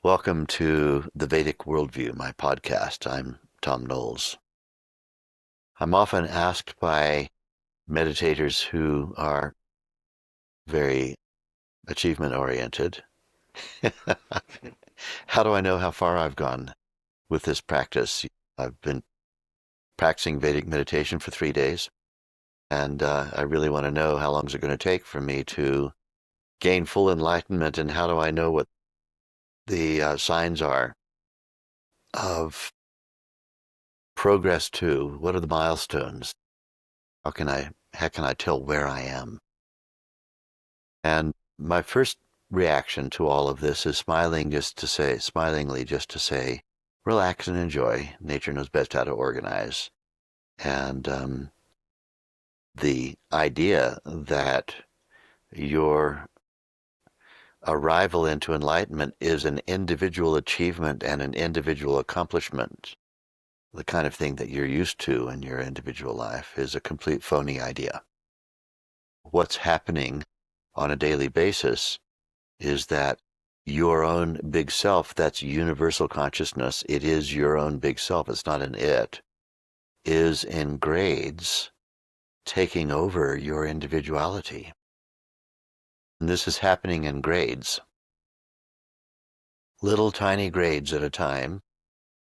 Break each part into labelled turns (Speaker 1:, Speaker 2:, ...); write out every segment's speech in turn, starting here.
Speaker 1: Welcome to the Vedic Worldview, my podcast. I'm Thom Knoles. I'm often asked by meditators who are very achievement-oriented, how do I know how far I've gone with this practice? I've been practicing Vedic meditation for 3 days, and I really want to know how long is it going to take for me to gain full enlightenment, and how do I know what the signs are of progress to, what are the milestones? How can I tell where I am? And my first reaction to all of this is smilingly just to say, relax and enjoy. Nature knows best how to organize. And the idea that your arrival into enlightenment is an individual achievement and an individual accomplishment, the kind of thing that you're used to in your individual life, is a complete phony idea. What's happening on a daily basis is that your own big self, that's universal consciousness, it is your own big self, it's not an it, is in grades taking over your individuality. And this is happening in grades, little tiny grades at a time.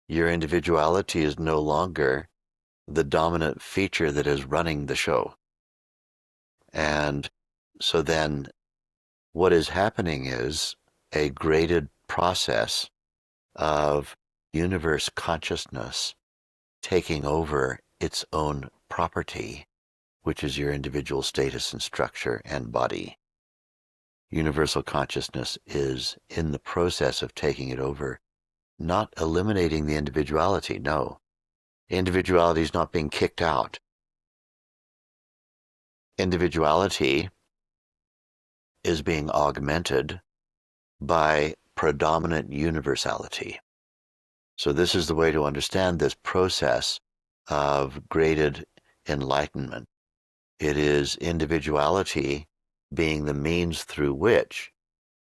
Speaker 1: Your individuality is no longer the dominant feature that is running the show. And so then what is happening is a graded process of universe consciousness taking over its own property, which is your individual status and structure and body. Universal consciousness is in the process of taking it over, not eliminating the individuality, no. Individuality is not being kicked out. Individuality is being augmented by predominant universality. So this is the way to understand this process of graded enlightenment. It is individuality being the means through which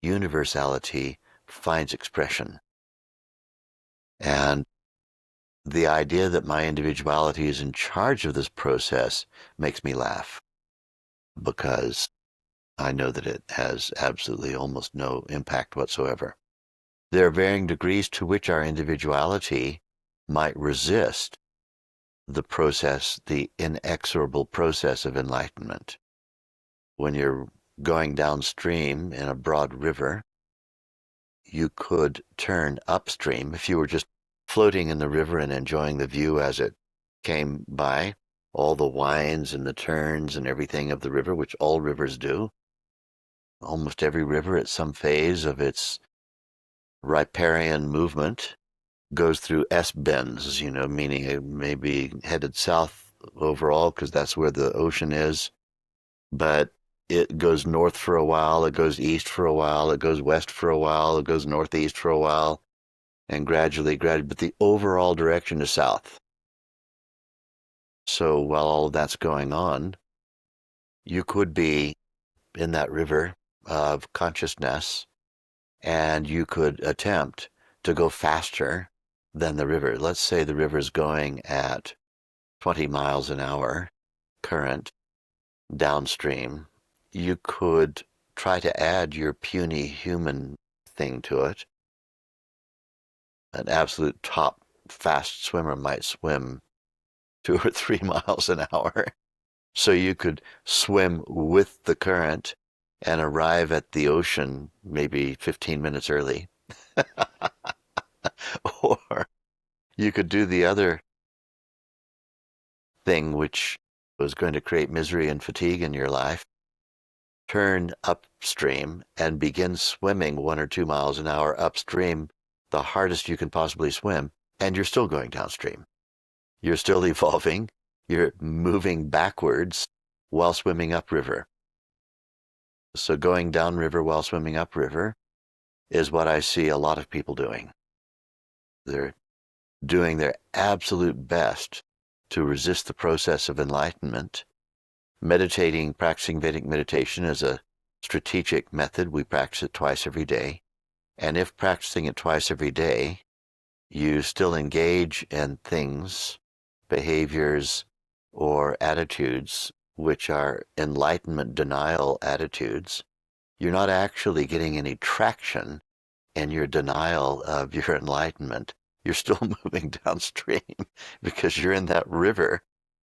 Speaker 1: universality finds expression. And the idea that my individuality is in charge of this process makes me laugh, because I know that it has absolutely almost no impact whatsoever. There are varying degrees to which our individuality might resist the process, the inexorable process of enlightenment. When you're going downstream in a broad river, you could turn upstream. If you were just floating in the river and enjoying the view as it came by, all the winds and the turns and everything of the river, which all rivers do. Almost every river at some phase of its riparian movement goes through S-bends, meaning it may be headed south overall because that's where the ocean is, but it goes north for a while, it goes east for a while, it goes west for a while, it goes northeast for a while, and gradually, but the overall direction is south. So while all of that's going on, you could be in that river of consciousness, and you could attempt to go faster than the river. Let's say the river's going at 20 miles an hour current downstream. You could try to add your puny human thing to it. An absolute top fast swimmer might swim 2 or 3 miles an hour. So you could swim with the current and arrive at the ocean maybe 15 minutes early. Or you could do the other thing, which was going to create misery and fatigue in your life. Turn upstream and begin swimming 1 or 2 miles an hour upstream, the hardest you can possibly swim, and you're still going downstream. You're still evolving. You're moving backwards while swimming upriver. So going downriver while swimming upriver is what I see a lot of people doing. They're doing their absolute best to resist the process of enlightenment. Practicing Vedic meditation is a strategic method. We practice it twice every day. And if practicing it twice every day, you still engage in things, behaviors, or attitudes which are enlightenment denial attitudes, you're not actually getting any traction in your denial of your enlightenment. You're still moving downstream because you're in that river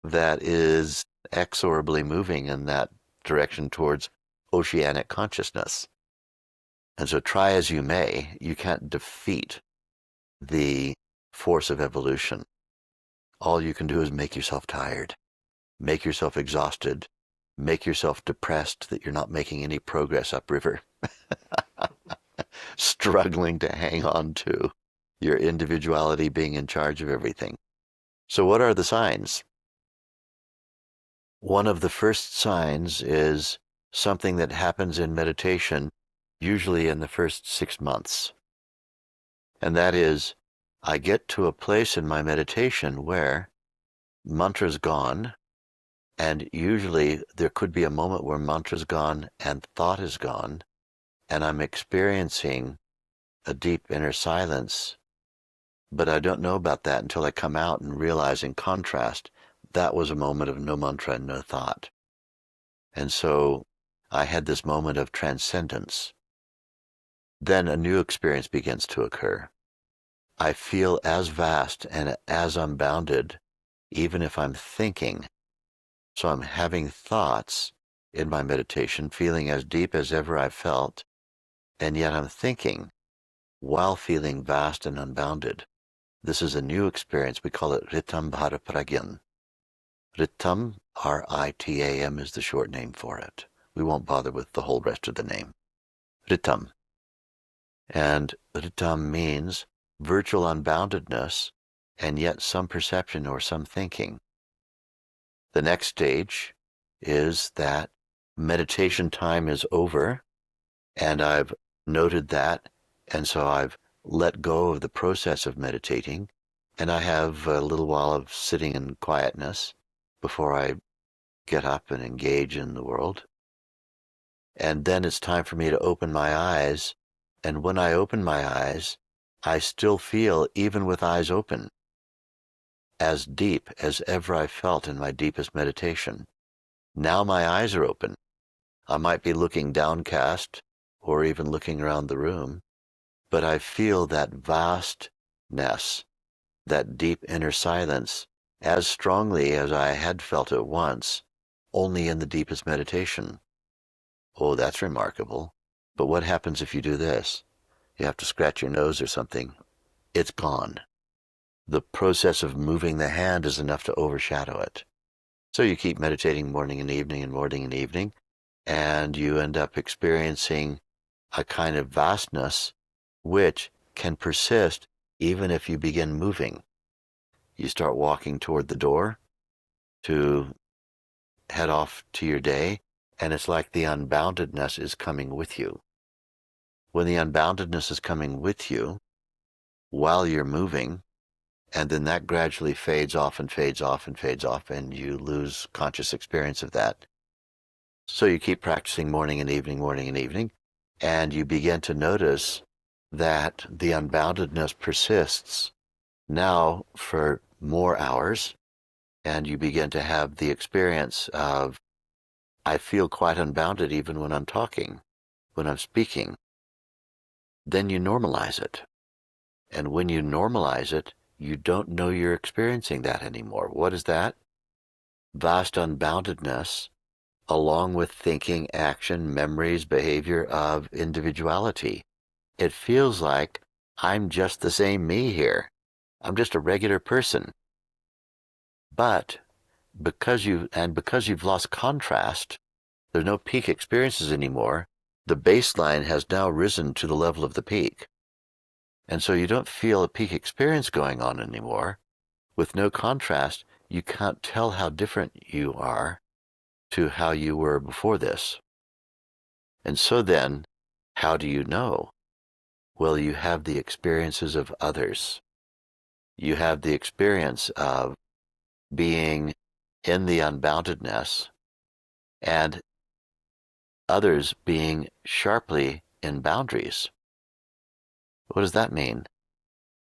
Speaker 1: that is exorably moving in that direction towards oceanic consciousness. And so try as you may, you can't defeat the force of evolution. All you can do is make yourself tired, make yourself exhausted, make yourself depressed that you're not making any progress upriver, struggling to hang on to your individuality being in charge of everything. So what are the signs? One of the first signs is something that happens in meditation, usually in the first 6 months. And that is, I get to a place in my meditation where mantra's gone, and usually there could be a moment where mantra's gone and thought is gone, and I'm experiencing a deep inner silence. But I don't know about that until I come out and realize, in contrast, that was a moment of no mantra and no thought. And so I had this moment of transcendence. Then a new experience begins to occur. I feel as vast and as unbounded, even if I'm thinking. So I'm having thoughts in my meditation, feeling as deep as ever I've felt, and yet I'm thinking while feeling vast and unbounded. This is a new experience. We call it Ritam Bharapragyan. Ritam, R-I-T-A-M, is the short name for it. We won't bother with the whole rest of the name. Ritam. And Ritam means virtual unboundedness, and yet some perception or some thinking. The next stage is that meditation time is over, and I've noted that, and so I've let go of the process of meditating, and I have a little while of sitting in quietness before I get up and engage in the world. And then it's time for me to open my eyes, and when I open my eyes, I still feel, even with eyes open, as deep as ever I felt in my deepest meditation. Now my eyes are open. I might be looking downcast or even looking around the room, but I feel that vastness, that deep inner silence, as strongly as I had felt it once, only in the deepest meditation. Oh, that's remarkable. But what happens if you do this? You have to scratch your nose or something. It's gone. The process of moving the hand is enough to overshadow it. So you keep meditating morning and evening and morning and evening, and you end up experiencing a kind of vastness which can persist even if you begin moving. You start walking toward the door to head off to your day, and it's like the unboundedness is coming with you. When the unboundedness is coming with you while you're moving, and then that gradually fades off and fades off and fades off, and you lose conscious experience of that. So you keep practicing morning and evening, and you begin to notice that the unboundedness persists now for more hours, and you begin to have the experience of, I feel quite unbounded even when I'm talking, when I'm speaking. Then you normalize it. And when you normalize it, you don't know you're experiencing that anymore. What is that? Vast unboundedness, along with thinking, action, memories, behavior of individuality. It feels like I'm just the same me here. I'm just a regular person. But because you've lost contrast, there's no peak experiences anymore. The baseline has now risen to the level of the peak. And so you don't feel a peak experience going on anymore. With no contrast, you can't tell how different you are to how you were before this. And so then, how do you know? Well, you have the experiences of others. You have the experience of being in the unboundedness and others being sharply in boundaries. What does that mean?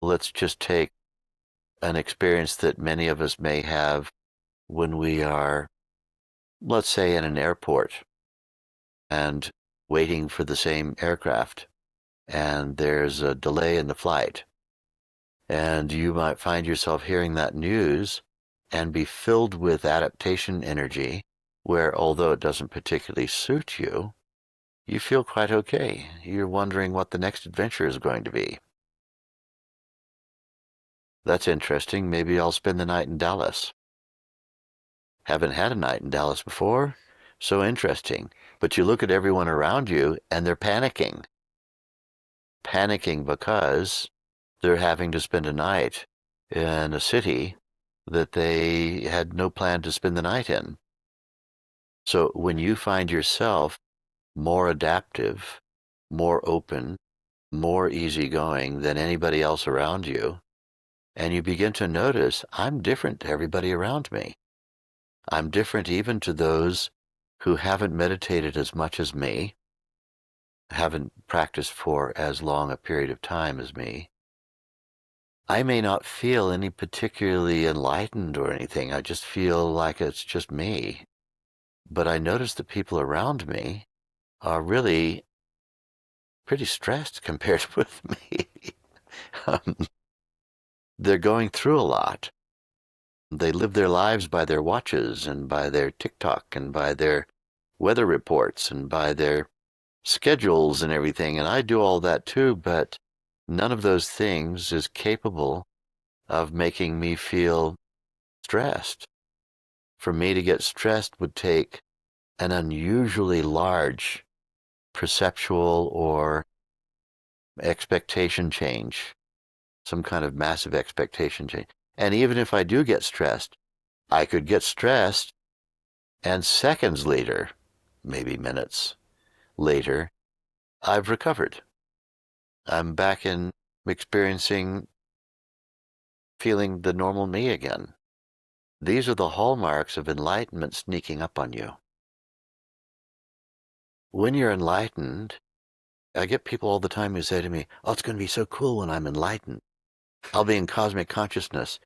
Speaker 1: Let's just take an experience that many of us may have when we are, let's say, in an airport and waiting for the same aircraft, and there's a delay in the flight. And you might find yourself hearing that news and be filled with adaptation energy, where although it doesn't particularly suit you, you feel quite okay. You're wondering what the next adventure is going to be. That's interesting. Maybe I'll spend the night in Dallas. Haven't had a night in Dallas before. So interesting. But you look at everyone around you and they're panicking. Panicking because they're having to spend a night in a city that they had no plan to spend the night in. So when you find yourself more adaptive, more open, more easygoing than anybody else around you, and you begin to notice, I'm different to everybody around me. I'm different even to those who haven't meditated as much as me, haven't practiced for as long a period of time as me. I may not feel any particularly enlightened or anything. I just feel like it's just me. But I notice the people around me are really pretty stressed compared with me. They're going through a lot. They live their lives by their watches and by their TikTok and by their weather reports and by their schedules and everything. And I do all that too, but none of those things is capable of making me feel stressed. For me to get stressed would take an unusually large perceptual or expectation change, some kind of massive expectation change. And even if I do get stressed, I could get stressed and seconds later, maybe minutes later, I've recovered. I'm back in experiencing, feeling the normal me again. These are the hallmarks of enlightenment sneaking up on you. When you're enlightened, I get people all the time who say to me, oh, it's going to be so cool when I'm enlightened. I'll be in cosmic consciousness.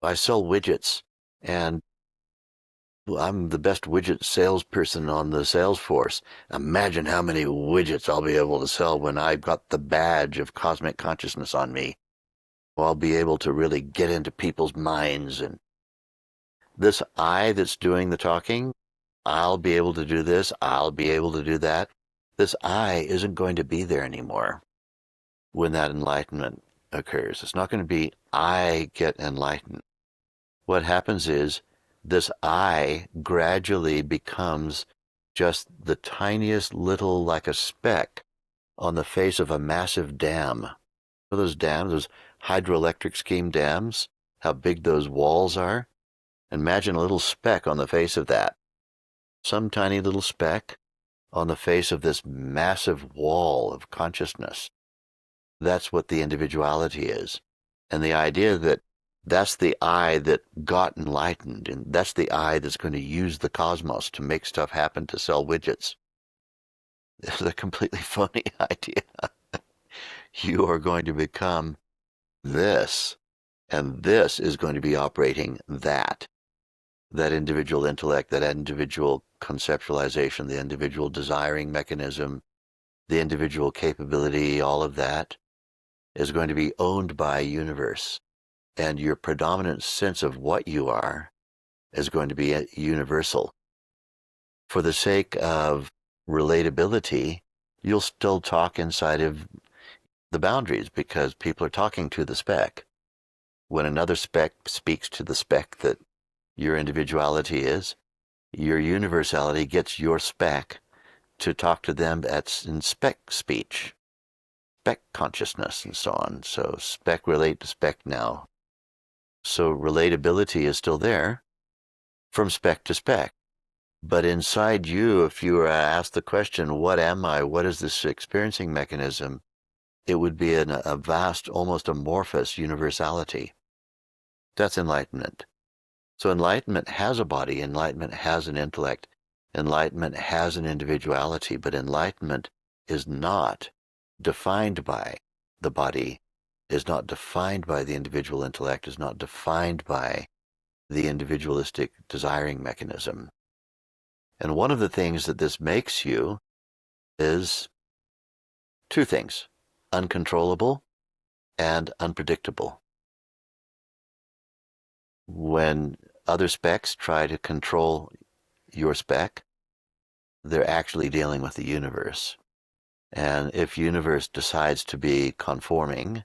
Speaker 1: I sell widgets, and I'm the best widget salesperson on the sales force. Imagine how many widgets I'll be able to sell when I've got the badge of cosmic consciousness on me. I'll be able to really get into people's minds. And this I that's doing the talking, I'll be able to do this, I'll be able to do that. This I isn't going to be there anymore when that enlightenment occurs. It's not going to be I get enlightened. What happens is this I gradually becomes just the tiniest little, like a speck on the face of a massive dam. Those dams, those hydroelectric scheme dams, how big those walls are. Imagine a little speck on the face of that. Some tiny little speck on the face of this massive wall of consciousness. That's what the individuality is. And the idea that that's the I that got enlightened, and that's the I that's going to use the cosmos to make stuff happen, to sell widgets. It's a completely phony idea. You are going to become this, and this is going to be operating that individual intellect, that individual conceptualization, the individual desiring mechanism, the individual capability, all of that is going to be owned by a universe. And your predominant sense of what you are is going to be universal. For the sake of relatability, you'll still talk inside of the boundaries because people are talking to the speck. When another speck speaks to the speck that your individuality is, your universality gets your speck to talk to them in speck speech, speck consciousness, and so on. So speck relate to speck now. So relatability is still there from speck to speck. But inside you, if you were asked the question, what am I? What is this experiencing mechanism? It would be a vast, almost amorphous universality. That's enlightenment. So enlightenment has a body. Enlightenment has an intellect. Enlightenment has an individuality. But enlightenment is not defined by the body is not defined by the individual intellect, is not defined by the individualistic desiring mechanism. And one of the things that this makes you is two things: uncontrollable and unpredictable. When other specs try to control your spec, they're actually dealing with the universe. And if universe decides to be conforming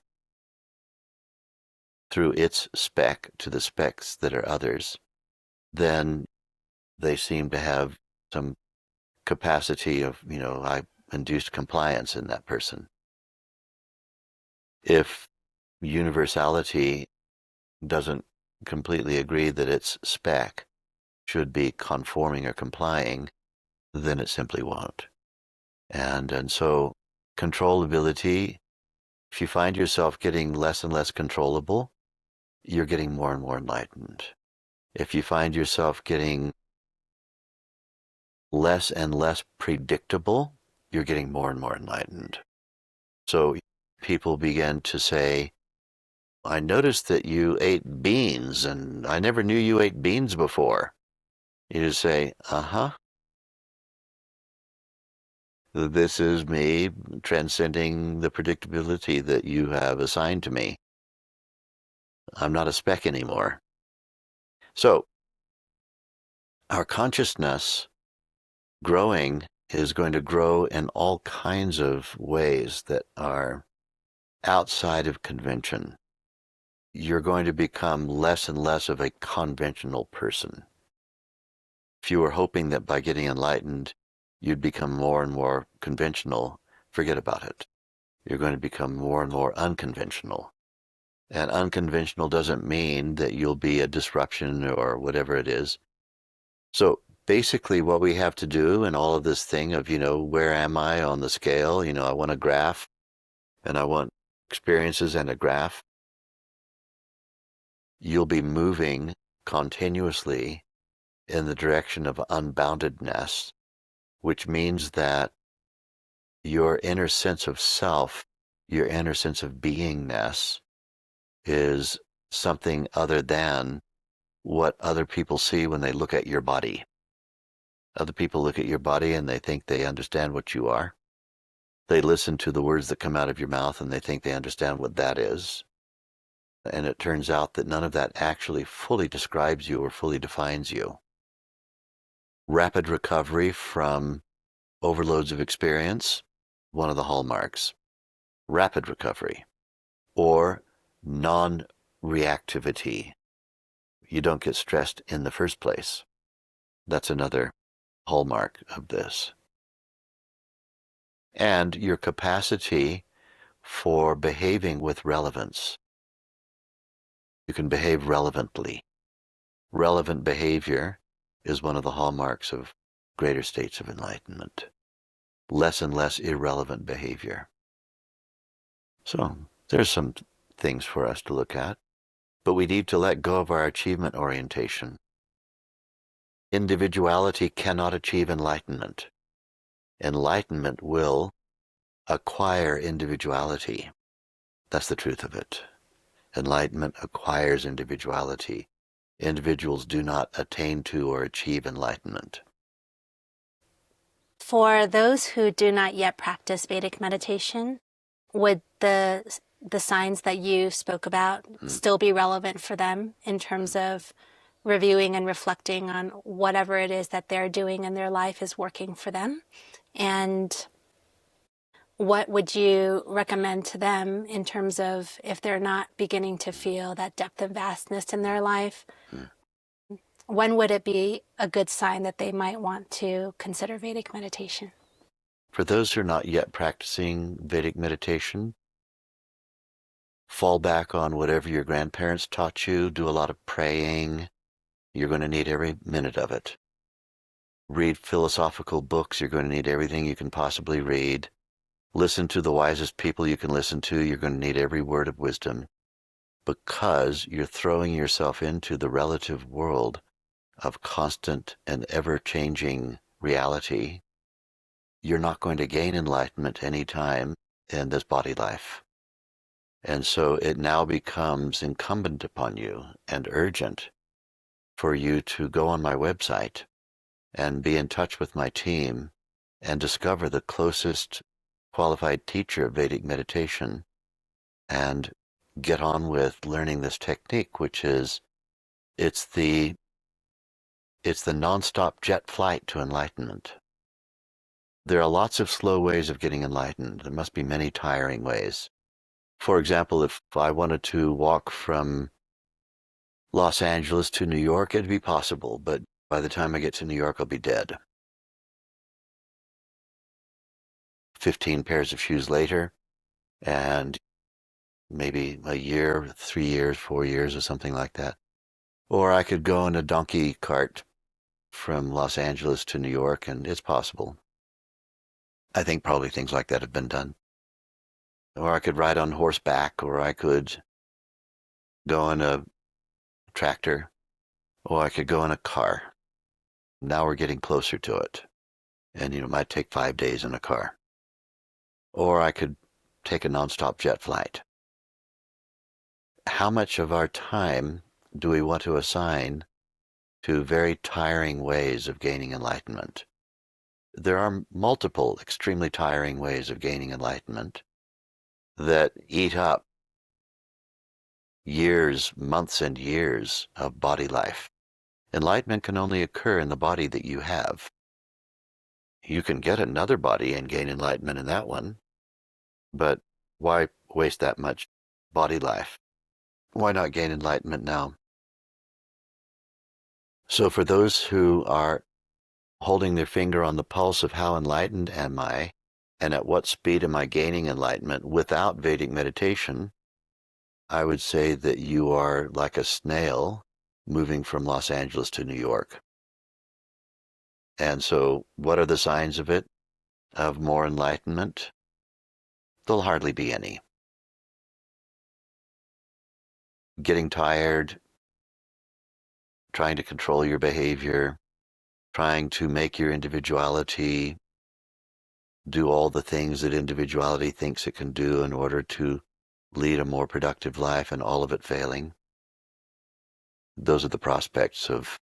Speaker 1: through its spec to the specs that are others, then they seem to have some capacity of, induced compliance in that person. If universality doesn't completely agree that its spec should be conforming or complying, then it simply won't. And so controllability, if you find yourself getting less and less controllable, you're getting more and more enlightened. If you find yourself getting less and less predictable, you're getting more and more enlightened. So people begin to say, I noticed that you ate beans, and I never knew you ate beans before. You just say, this is me transcending the predictability that you have assigned to me. I'm not a speck anymore. So our consciousness growing is going to grow in all kinds of ways that are outside of convention. You're going to become less and less of a conventional person. If you were hoping that by getting enlightened, you'd become more and more conventional, forget about it. You're going to become more and more unconventional. And unconventional doesn't mean that you'll be a disruption or whatever it is. So basically what we have to do in all of this thing of, where am I on the scale? I want a graph, and I want experiences and a graph. You'll be moving continuously in the direction of unboundedness, which means that your inner sense of self, your inner sense of beingness, is something other than what other people see when they look at your body. Other people look at your body and they think they understand what you are. They listen to the words that come out of your mouth and they think they understand what that is. And it turns out that none of that actually fully describes you or fully defines you. Rapid recovery from overloads of experience, one of the hallmarks. Rapid recovery, or non-reactivity. You don't get stressed in the first place. That's another hallmark of this. And your capacity for behaving with relevance. You can behave relevantly. Relevant behavior is one of the hallmarks of greater states of enlightenment. Less and less irrelevant behavior. So there's some things for us to look at, but we need to let go of our achievement orientation. Individuality cannot achieve enlightenment. Enlightenment will acquire individuality. That's the truth of it. Enlightenment acquires individuality. Individuals do not attain to or achieve enlightenment.
Speaker 2: For those who do not yet practice Vedic meditation, would the signs that you spoke about still be relevant for them in terms of reviewing and reflecting on whatever it is that they're doing in their life is working for them? And what would you recommend to them in terms of if they're not beginning to feel that depth and vastness in their life? When would it be a good sign that they might want to consider Vedic meditation?
Speaker 1: For those who are not yet practicing Vedic meditation, fall back on whatever your grandparents taught you. Do a lot of praying. You're going to need every minute of it. Read philosophical books. You're going to need everything you can possibly read. Listen to the wisest people you can listen to. You're going to need every word of wisdom, because you're throwing yourself into the relative world of constant and ever-changing reality. You're not going to gain enlightenment any time in this body life. And so it now becomes incumbent upon you and urgent for you to go on my website and be in touch with my team and discover the closest qualified teacher of Vedic meditation and get on with learning this technique, which is it's the nonstop jet flight to enlightenment. There are lots of slow ways of getting enlightened. There must be many tiring ways. For example, if I wanted to walk from Los Angeles to New York, it'd be possible, but by the time I get to New York, I'll be dead. 15 pairs of shoes later, and maybe a year, 3 years, 4 years, or something like that. Or I could go in a donkey cart from Los Angeles to New York, and it's possible. I think probably things like that have been done. Or I could ride on horseback, or I could go in a tractor, or I could go in a car. Now we're getting closer to it. And, it might take 5 days in a car. Or I could take a nonstop jet flight. How much of our time do we want to assign to very tiring ways of gaining enlightenment? There are multiple extremely tiring ways of gaining enlightenment that eat up years, months, and years of body life. Enlightenment can only occur in the body that you have. You can get another body and gain enlightenment in that one, but why waste that much body life? Why not gain enlightenment now? So for those who are holding their finger on the pulse of how enlightened am I, and at what speed am I gaining enlightenment without Vedic meditation, I would say that you are like a snail moving from Los Angeles to New York. And so what are the signs of it, of more enlightenment? There'll hardly be any. Getting tired, trying to control your behavior, trying to make your individuality do all the things that individuality thinks it can do in order to lead a more productive life, and all of it failing. Those are the prospects of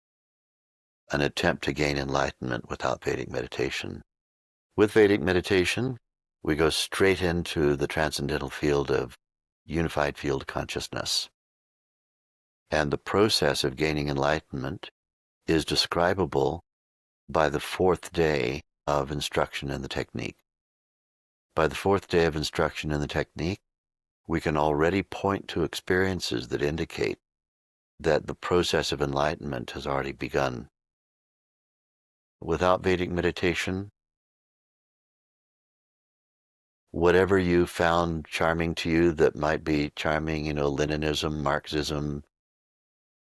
Speaker 1: an attempt to gain enlightenment without Vedic meditation. With Vedic meditation, we go straight into the transcendental field of unified field consciousness. And the process of gaining enlightenment is describable by the 4th day of instruction in the technique. By the 4th day of instruction in the technique, we can already point to experiences that indicate that the process of enlightenment has already begun. Without Vedic meditation, whatever you found charming to you that might be charming, Leninism, Marxism,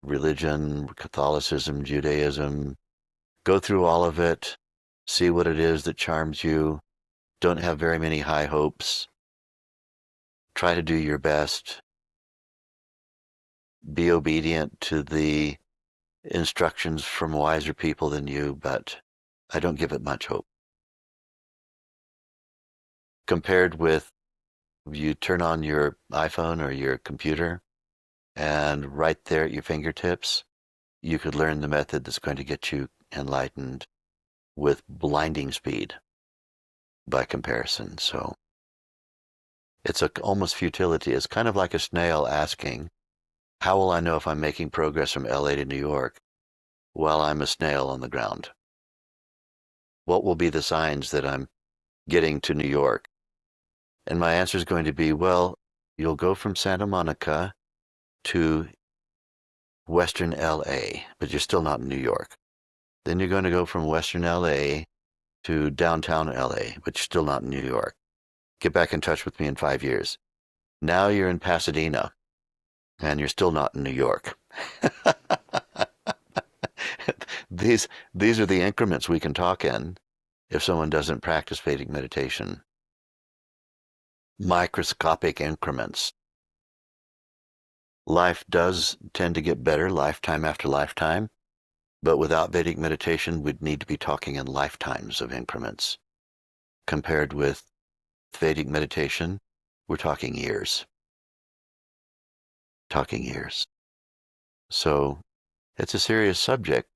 Speaker 1: religion, Catholicism, Judaism, go through all of it, see what it is that charms you, don't have very many high hopes, try to do your best, be obedient to the instructions from wiser people than you, but I don't give it much hope. Compared with, you turn on your iPhone or your computer, and right there at your fingertips, you could learn the method that's going to get you enlightened with blinding speed by comparison. So it's almost futility. It's kind of like a snail asking, how will I know if I'm making progress from LA to New York? Well, I'm a snail on the ground. What will be the signs that I'm getting to New York? And my answer is going to be, well, you'll go from Santa Monica to Western LA, but you're still not in New York. Then you're going to go from Western LA to downtown LA, but you're still not in New York. Get back in touch with me in 5 years. Now you're in Pasadena, and you're still not in New York. These are the increments we can talk in if someone doesn't practice Vedic meditation. Microscopic increments. Life does tend to get better lifetime after lifetime, but without Vedic meditation, we'd need to be talking in lifetimes of increments. Compared with Vedic meditation, we're talking years. talking ears. So it's a serious subject.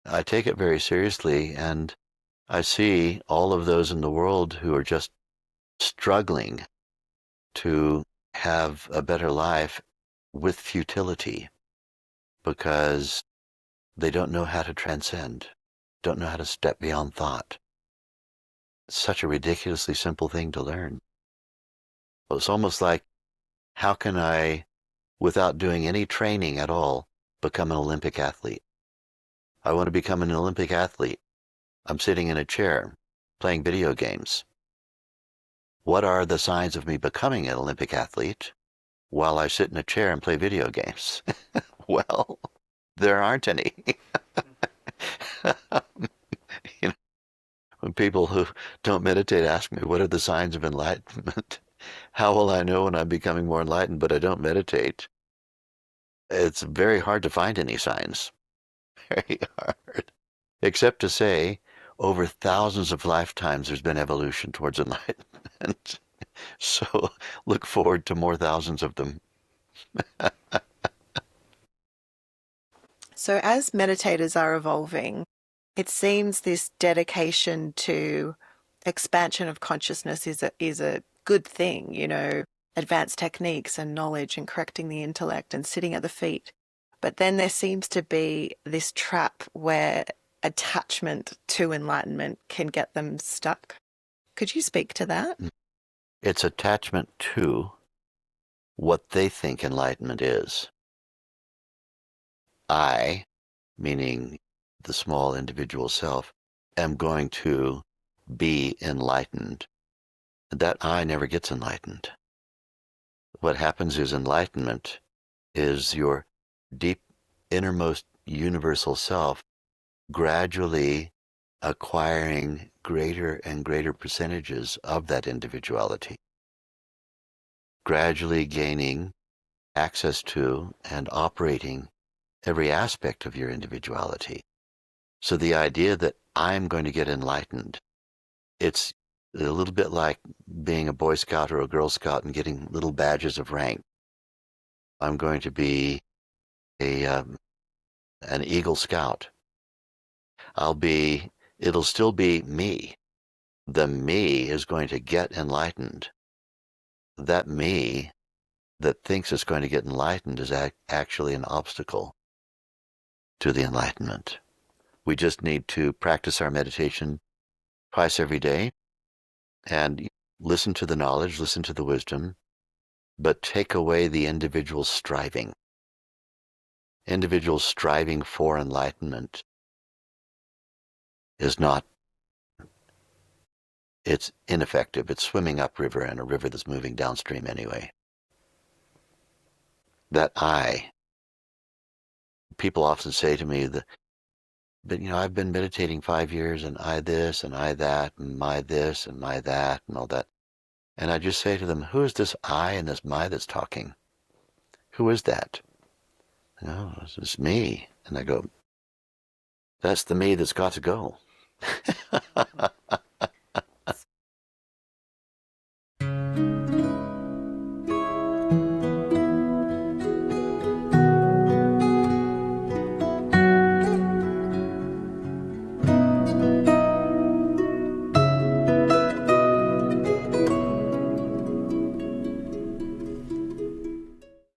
Speaker 1: I take it very seriously, and I see all of those in the world who are just struggling to have a better life with futility because they don't know how to transcend, don't know how to step beyond thought. It's such a ridiculously simple thing to learn. It's almost like, how can I, without doing any training at all, become an Olympic athlete? I want to become an Olympic athlete. I'm sitting in a chair playing video games. What are the signs of me becoming an Olympic athlete while I sit in a chair and play video games? Well, there aren't any. You know, when people who don't meditate ask me, what are the signs of enlightenment? How will I know when I'm becoming more enlightened, but I don't meditate? It's very hard to find any signs. Very hard. Except to say, over thousands of lifetimes, there's been evolution towards enlightenment. So look forward to more thousands of them.
Speaker 3: So as meditators are evolving, it seems this dedication to expansion of consciousness is a good thing, you know, advanced techniques and knowledge and correcting the intellect and sitting at the feet. But then there seems to be this trap where attachment to enlightenment can get them stuck. Could you speak to that?
Speaker 1: It's attachment to what they think enlightenment is. I, meaning the small individual self, am going to be enlightened. That I never gets enlightened. What happens is enlightenment is your deep innermost universal self gradually acquiring greater and greater percentages of that individuality, gradually gaining access to and operating every aspect of your individuality. So the idea that I'm going to get enlightened, it's a little bit like being a Boy Scout or a Girl Scout and getting little badges of rank. I'm going to be an Eagle Scout. It'll still be me. The me is going to get enlightened. That me that thinks it's going to get enlightened is actually an obstacle to the enlightenment. We just need to practice our meditation twice every day and listen to the knowledge, listen to the wisdom, but take away the individual striving. Individual striving for enlightenment is not, it's ineffective. It's swimming upriver in a river that's moving downstream anyway. That people often say to me that, but I've been meditating 5 years and I this and I that and my this and my that and all that. And I just say to them, who is this I and this my that's talking? Who is that? It's me. And I go, that's the me that's got to go.